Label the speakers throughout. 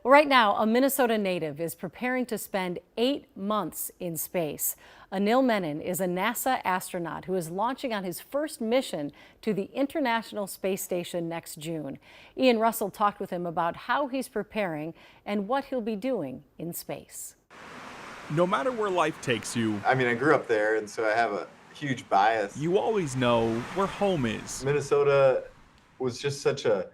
Speaker 1: Well, right now, a Minnesota native is preparing to spend 8 months in space. Anil Menon is a NASA astronaut who is launching on his first mission to the International Space Station next June. Ian Russell talked with him about how he's preparing and what he'll be doing in space.
Speaker 2: No matter where life takes you,
Speaker 3: I mean, I grew up there, and so I have a huge bias.
Speaker 2: you always know where home is.
Speaker 3: Minnesota was such a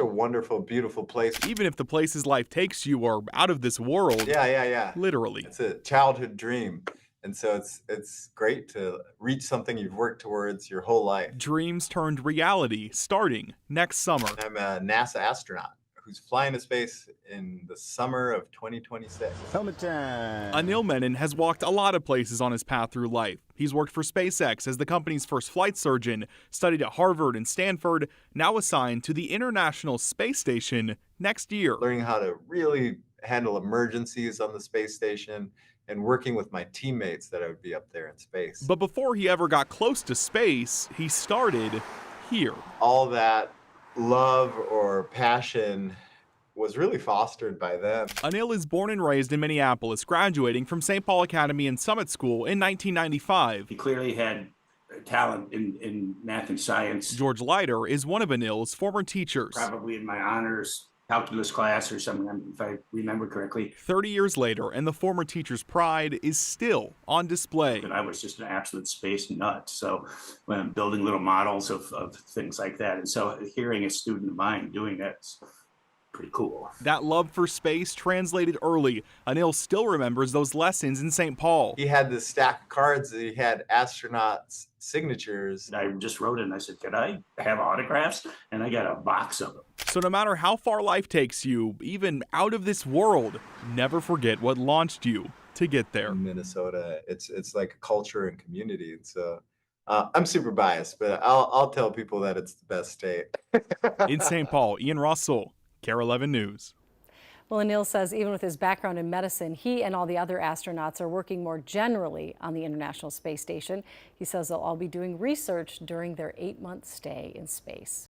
Speaker 3: wonderful, beautiful place.
Speaker 2: Even if the places life takes you are out of this world,
Speaker 3: Yeah.
Speaker 2: literally.
Speaker 3: It's a childhood dream, and so it's great to reach something you've worked towards your whole life.
Speaker 2: Dreams turned reality starting next summer.
Speaker 3: I'm a NASA astronaut who's flying to space in the summer of 2026.
Speaker 4: Helmet time.
Speaker 2: Anil Menon has walked a lot of places on his path through life. He's worked for SpaceX as the company's first flight surgeon, studied at Harvard and Stanford, now assigned to the International Space Station next year.
Speaker 3: Learning how to really handle emergencies on the space station and working with my teammates that I would be up there in space.
Speaker 2: But before he ever got close to space, he started here.
Speaker 3: All that love or passion was really fostered by them.
Speaker 2: Anil is born and raised in Minneapolis, graduating from St. Paul Academy and Summit School in 1995.
Speaker 5: He clearly had talent in math and science.
Speaker 2: George Leiter is one of Anil's former teachers.
Speaker 5: Probably in my honors calculus class or something, if I remember correctly.
Speaker 2: 30 years later, and the former teacher's pride is still on display.
Speaker 5: But I was just an absolute space nut. So when I'm building little models of things like that. And so hearing a student of mine doing that is pretty cool.
Speaker 2: That love for space translated early. Anil still remembers those lessons in St. Paul.
Speaker 3: He had this stack of cards that he had astronauts' signatures.
Speaker 5: I just wrote it and I said, could I have autographs? And I got a box of them.
Speaker 2: So no matter how far life takes you, even out of this world, never forget what launched you to get there.
Speaker 3: In Minnesota, it's like a culture and community. And so I'm super biased, but I'll tell people that it's the best state.
Speaker 2: In St. Paul, Ian Russell, KARE 11 News.
Speaker 1: Well, Anil says even with his background in medicine, he and all the other astronauts are working more generally on the International Space Station. He says they'll all be doing research during their 8-month stay in space.